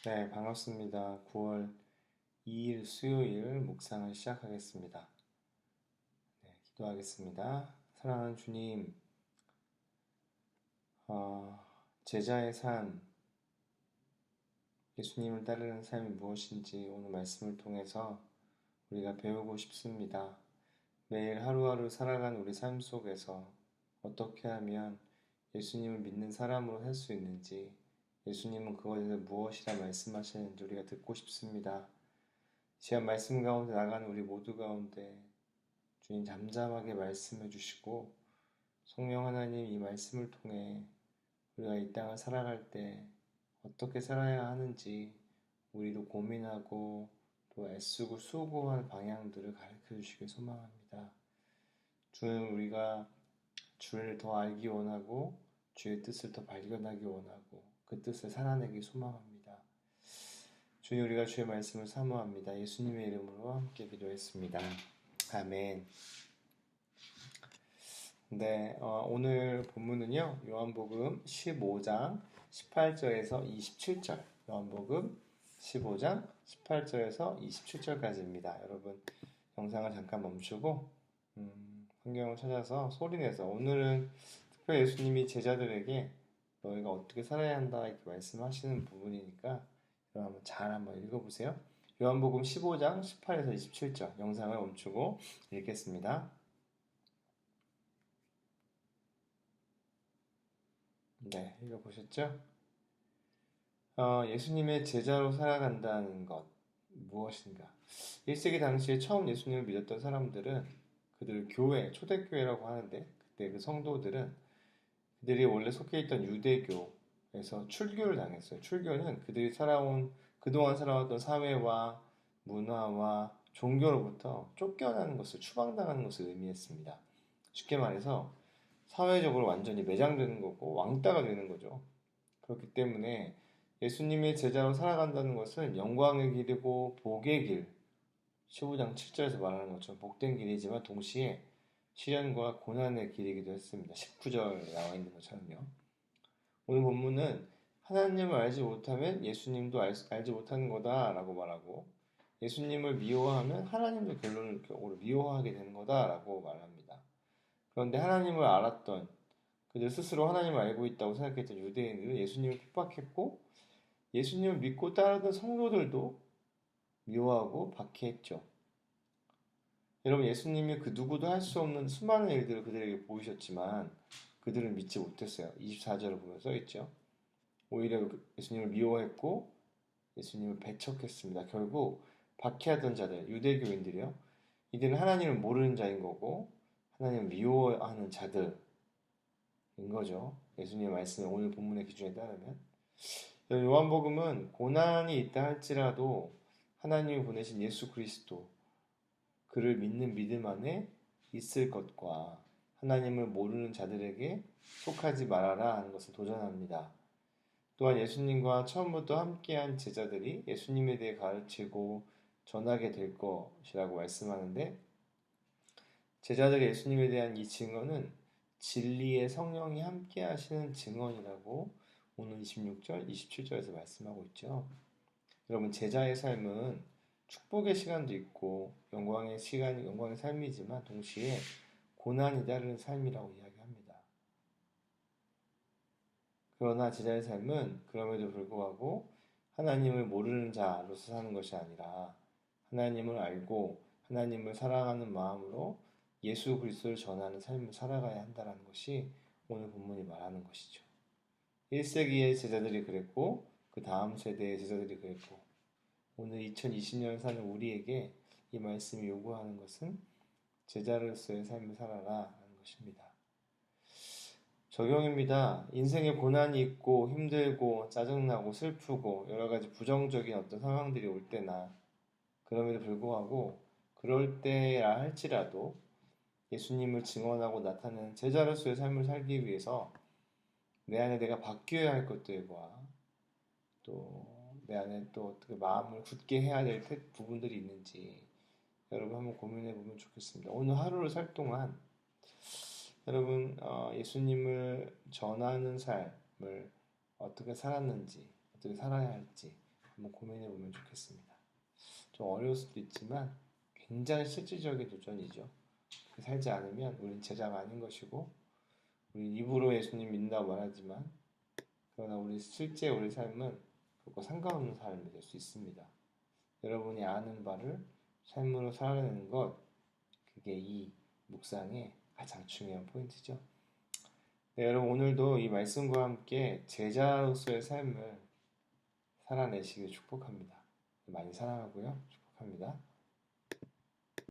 네, 반갑습니다. 9월 2일 수요일 묵상을 시작하겠습니다. 네, 기도하겠습니다. 사랑하는 주님, 어, 제자의 삶, 예수님을 따르는 삶이 무엇인지 오늘 말씀을 통해서 우리가 배우고 싶습니다. 매일 하루하루 살아가는 우리 삶 속에서 어떻게 하면 예수님을 믿는 사람으로 살 수 있는지, 예수님은 그것에 대해서 무엇이라 말씀하시는지 우리가 듣고 싶습니다. 시간 말씀 가운데 나가는 우리 모두 가운데 주님 잠잠하게 말씀해 주시고 성령 하나님 이 말씀을 통해 우리가 이 땅을 살아갈 때 어떻게 살아야 하는지 우리도 고민하고 또 애쓰고 수고할 방향들을 가르쳐 주시길 소망합니다. 주는 우리가 주를 더 알기 원하고 주의 뜻을 더 발견하기 원하고 그 뜻을 살아내기 소망합니다. 주님 우리가 주의 말씀을 사모합니다. 예수님의 이름으로 함께 기도했습니다. 아멘. 네, 오늘 본문은요, 요한복음 15장 18절에서 27절, 요한복음 15장 18절에서 27절까지입니다. 여러분, 영상을 잠깐 멈추고, 성경을 찾아서 소리내서, 오늘은 특별히 예수님이 제자들에게 너희가 어떻게 살아야 한다, 이렇게 말씀하시는 부분이니까, 여러분 잘 한번 읽어보세요. 요한복음 15장 18에서 27절, 영상을 멈추고 읽겠습니다. 네, 읽어보셨죠? 예수님의 제자로 살아간다는 것, 무엇인가? 1세기 당시에 처음 예수님을 믿었던 사람들은 그들을 교회, 초대교회라고 하는데, 그때 그 성도들은 그들이 원래 속해 있던 유대교에서 출교를 당했어요. 출교는 그들이 그동안 살아왔던 사회와 문화와 종교로부터 쫓겨나는 것을, 추방당하는 것을 의미했습니다. 쉽게 말해서 사회적으로 완전히 매장되는 거고 왕따가 되는 거죠. 그렇기 때문에 예수님의 제자로 살아간다는 것은 영광의 길이고 복의 길, 15장 7절에서 말하는 것처럼 복된 길이지만 동시에 시련과 고난의 길이기도 했습니다. 19절에 나와 있는 것처럼요. 오늘 본문은 하나님을 알지 못하면 예수님도 알지 못하는 거다라고 말하고 예수님을 미워하면 하나님도 결론적으로 미워하게 되는 거다라고 말합니다. 그런데 하나님을 알았던 그들 스스로 하나님을 알고 있다고 생각했던 유대인들은 예수님을 핍박했고 예수님을 믿고 따르던 성도들도 미워하고 박해했죠. 여러분 예수님이 그 누구도 할 수 없는 수많은 일들을 그들에게 보이셨지만 그들은 믿지 못했어요. 24절을 보면 써있죠. 오히려 예수님을 미워했고 예수님을 배척했습니다. 결국 박해하던 자들, 유대교인들이요. 이들은 하나님을 모르는 자인 거고 하나님을 미워하는 자들인 거죠. 예수님의 말씀에 오늘 본문의 기준에 따르면 요한복음은 고난이 있다 할지라도 하나님이 보내신 예수 그리스도 그를 믿는 믿음 안에 있을 것과 하나님을 모르는 자들에게 속하지 말아라 하는 것을 도전합니다. 또한 예수님과 처음부터 함께한 제자들이 예수님에 대해 가르치고 전하게 될 것이라고 말씀하는데 제자들이 예수님에 대한 이 증언은 진리의 성령이 함께 하시는 증언이라고 오늘 26절, 27절에서 말씀하고 있죠. 여러분 제자의 삶은 축복의 시간도 있고 영광의 삶이지만 동시에 고난이 따르는 삶이라고 이야기합니다. 그러나 제자의 삶은 그럼에도 불구하고 하나님을 모르는 자로서 사는 것이 아니라 하나님을 알고 하나님을 사랑하는 마음으로 예수 그리스도를 전하는 삶을 살아가야 한다는 것이 오늘 본문이 말하는 것이죠. 1세기의 제자들이 그랬고 그 다음 세대의 제자들이 그랬고 오늘 2020년 사는 우리에게 이 말씀이 요구하는 것은 제자로서의 삶을 살아라 하는 것입니다. 적용입니다. 인생에 고난이 있고 힘들고 짜증나고 슬프고 여러 가지 부정적인 어떤 상황들이 올 때나 그럼에도 불구하고 그럴 때라 할지라도 예수님을 증언하고 나타내는 제자로서의 삶을 살기 위해서 내 안에 내가 바뀌어야 할 것들과 또 내 안에 또 어떻게 마음을 굳게 해야 될 부분들이 있는지 여러분 한번 고민해 보면 좋겠습니다. 오늘 하루를 살 동안 여러분 예수님을 전하는 삶을 어떻게 살았는지 어떻게 살아야 할지 한번 고민해 보면 좋겠습니다. 좀 어려울 수도 있지만 굉장히 실질적인 도전이죠. 그렇게 살지 않으면 우린 제자가 아닌 것이고, 우리 입으로 예수님 믿는다고 말하지만 그러나 우리 실제 우리 삶은 그것과 상관없는 삶이 될 수 있습니다. 여러분이 아는 바를 삶으로 살아내는 것, 그게 이 묵상의 가장 중요한 포인트죠. 네, 여러분 오늘도 이 말씀과 함께 제자로서의 삶을 살아내시길 축복합니다. 많이 사랑하고요. 축복합니다.